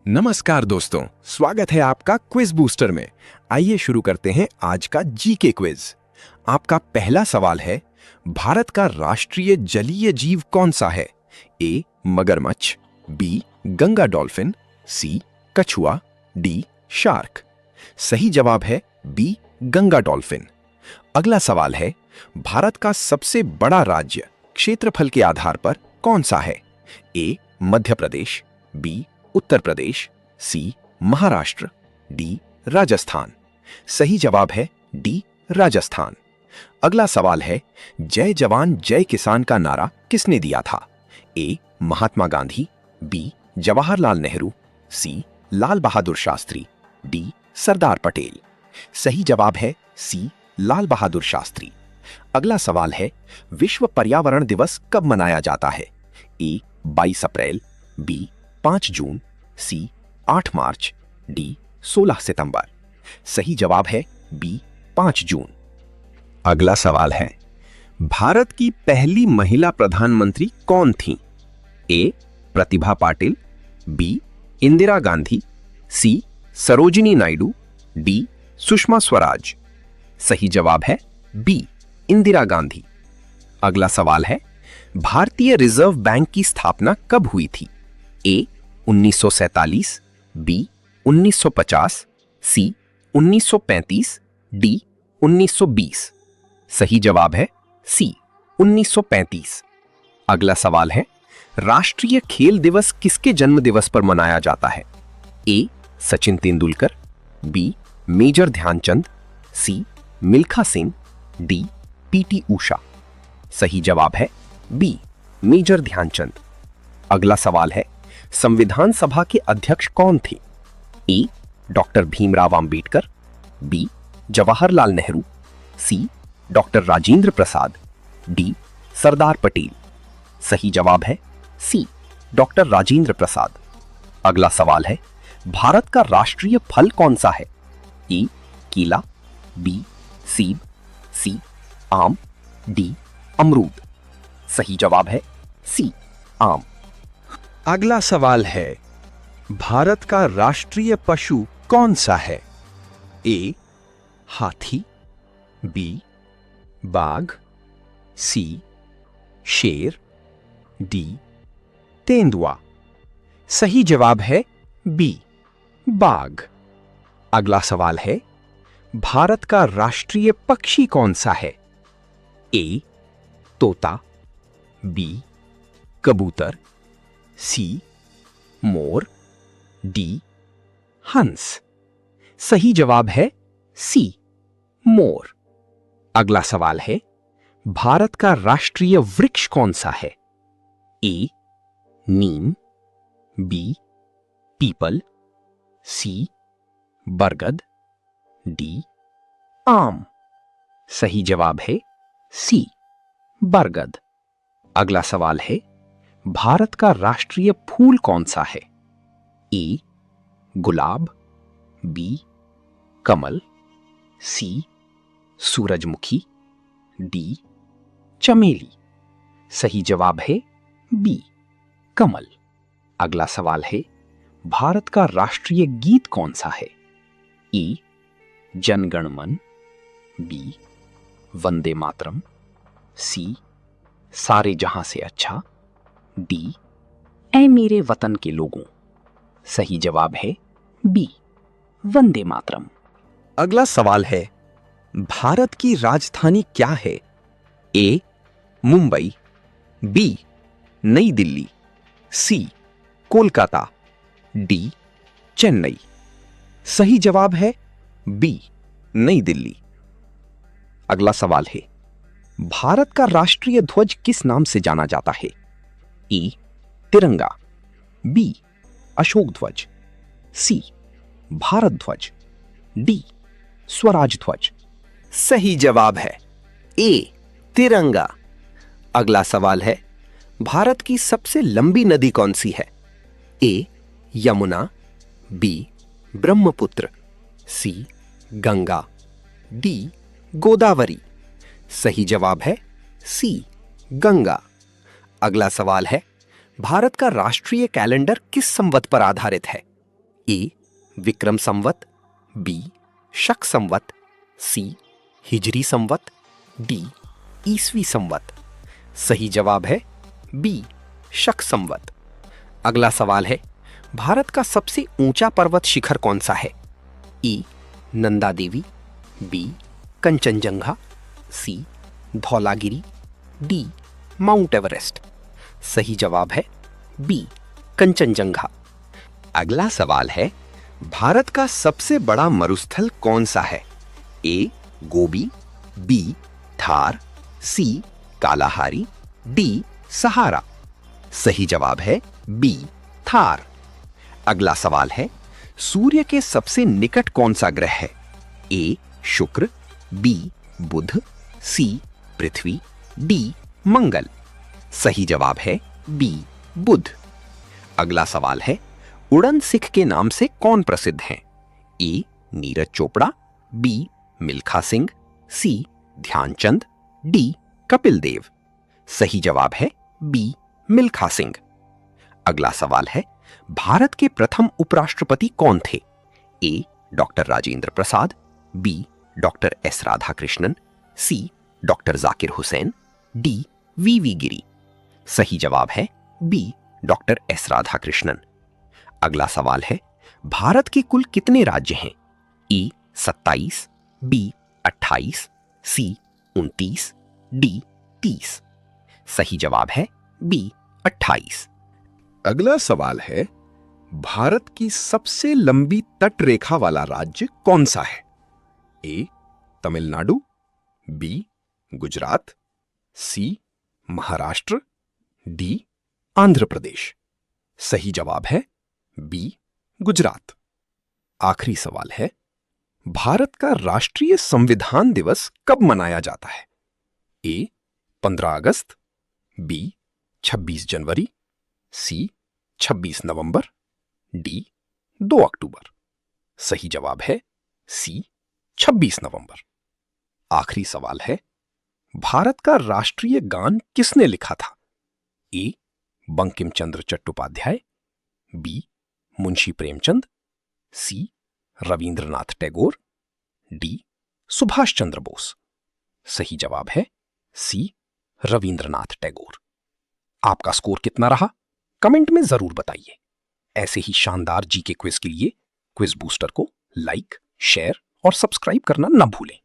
नमस्कार दोस्तों, स्वागत है आपका क्विज बूस्टर में। आइए शुरू करते हैं आज का जीके क्विज। आपका पहला सवाल है, भारत का राष्ट्रीय जलीय जीव कौन सा है? ए मगरमच्छ, बी गंगा डॉल्फिन, सी कछुआ, डी शार्क। सही जवाब है बी गंगा डॉल्फिन। अगला सवाल है, भारत का सबसे बड़ा राज्य क्षेत्रफल के आधार पर कौन सा है? ए मध्य प्रदेश, बी उत्तर प्रदेश, सी महाराष्ट्र, डी राजस्थान। सही जवाब है डी राजस्थान। अगला सवाल है, जय जवान जय किसान का नारा किसने दिया था? ए महात्मा गांधी, बी जवाहरलाल नेहरू, सी लाल बहादुर शास्त्री, डी सरदार पटेल। सही जवाब है सी लाल बहादुर शास्त्री। अगला सवाल है, विश्व पर्यावरण दिवस कब मनाया जाता है? ए 22 अप्रैल, बी 5 जून, सी 8 मार्च, डी 16 सितंबर। सही जवाब है बी 5 जून। अगला सवाल है, भारत की पहली महिला प्रधानमंत्री कौन थी? ए प्रतिभा पाटिल, बी इंदिरा गांधी, सी सरोजिनी नायडू, डी सुषमा स्वराज। सही जवाब है बी इंदिरा गांधी। अगला सवाल है, भारतीय रिजर्व बैंक की स्थापना कब हुई थी? ए 1947, बी 1950, सी 1935, डी 1920। सही जवाब है सी 1935। अगला सवाल है, राष्ट्रीय खेल दिवस किसके जन्म दिवस पर मनाया जाता है? ए सचिन तेंदुलकर, बी मेजर ध्यानचंद, सी मिल्खा सिंह, डी पीटी उषा। सही जवाब है बी मेजर ध्यानचंद। अगला सवाल है, संविधान सभा के अध्यक्ष कौन थे? A doctor Bhimrao Ambedkar, B Jawaharlal Nehru, C doctor Rajendra Prasad, D Sardar Patel. सही जवाब है सी डॉक्टर राजेंद्र प्रसाद। अगला सवाल है, भारत का राष्ट्रीय फल कौन सा है? ए केला, बी सेब, सी आम, डी अमरूद। सही जवाब है सी आम। अगला सवाल है, भारत का राष्ट्रीय पशु कौन सा है? ए हाथी, बी बाघ, सी शेर, डी तेंदुआ। सही जवाब है बी बाघ। अगला सवाल है, भारत का राष्ट्रीय पक्षी कौन सा है? ए तोता, बी कबूतर, सी मोर, डी हंस। सही जवाब है सी मोर। अगला सवाल है, भारत का राष्ट्रीय वृक्ष कौन सा है? ए नीम, बी पीपल, सी बरगद, डी आम। सही जवाब है सी बरगद। अगला सवाल है, भारत का राष्ट्रीय फूल कौन सा है? ए गुलाब, बी कमल, सी सूरजमुखी, डी चमेली। सही जवाब है बी कमल। अगला सवाल है, भारत का राष्ट्रीय गीत कौन सा है? ए जनगण मन, बी वंदे मातरम, सी सारे जहां से अच्छा, डी ऐ मेरे वतन के लोगों। सही जवाब है बी वंदे मातरम। अगला सवाल है, भारत की राजधानी क्या है? ए मुंबई, बी नई दिल्ली, सी कोलकाता, डी चेन्नई। सही जवाब है बी नई दिल्ली। अगला सवाल है, भारत का राष्ट्रीय ध्वज किस नाम से जाना जाता है? ए तिरंगा, बी अशोक ध्वज, सी भारत ध्वज, डी स्वराज ध्वज। सही जवाब है ए तिरंगा। अगला सवाल है, भारत की सबसे लंबी नदी कौन सी है? ए यमुना, बी ब्रह्मपुत्र, सी गंगा, डी गोदावरी। सही जवाब है सी गंगा। अगला सवाल है, भारत का राष्ट्रीय कैलेंडर किस संवत पर आधारित है? ए विक्रम संवत, बी शक संवत, सी हिजरी संवत, डी ईसवी संवत। सही जवाब है बी शक संवत। अगला सवाल है, भारत का सबसे ऊंचा पर्वत शिखर कौन सा है? ए नंदा देवी, बी कंचनजंगा, सी धौलागिरी, डी माउंट एवरेस्ट। सही जवाब है बी कंचनजंगा। अगला सवाल है, भारत का सबसे बड़ा मरुस्थल कौन सा है? ए गोबी, बी थार, सी कालाहारी, डी सहारा। सही जवाब है बी थार। अगला सवाल है, सूर्य के सबसे निकट कौन सा ग्रह है? ए शुक्र, बी बुध, सी पृथ्वी, डी मंगल। सही जवाब है बी बुध। अगला सवाल है, उड़न सिख के नाम से कौन प्रसिद्ध हैं? ए नीरज चोपड़ा, बी मिल्खा सिंह, सी ध्यानचंद, डी कपिल देव। सही जवाब है बी मिल्खा सिंह। अगला सवाल है, भारत के प्रथम उपराष्ट्रपति कौन थे? A doctor Rajendra Prasad, B doctor S Radhakrishnan, C doctor Zakir Hussain, D V Giri. सही जवाब है बी डॉक्टर एस राधाकृष्णन। अगला सवाल है, भारत के कुल कितने राज्य हैं? ए 27, बी 28, सी 29, डी 30। सही जवाब है बी 28। अगला सवाल है, भारत की सबसे लंबी तट रेखा वाला राज्य कौन सा है? ए तमिलनाडु, बी गुजरात, सी महाराष्ट्र, डी आंध्र प्रदेश। सही जवाब है बी गुजरात। आखिरी सवाल है, भारत का राष्ट्रीय संविधान दिवस कब मनाया जाता है? ए 15 अगस्त, बी 26 जनवरी, सी 26 नवंबर, डी 2 अक्टूबर। सही जवाब है सी 26 नवंबर। आखिरी सवाल है, भारत का राष्ट्रीय गान किसने लिखा था? ए बंकिम चंद्र चट्टोपाध्याय, बी मुंशी प्रेमचंद, सी रविंद्रनाथ टैगोर, डी सुभाष चंद्र बोस। सही जवाब है सी रविंद्रनाथ टैगोर। आपका स्कोर कितना रहा कमेंट में जरूर बताइए। ऐसे ही शानदार जीके क्विज के लिए क्विज बूस्टर को लाइक, शेयर और सब्सक्राइब करना न भूलें।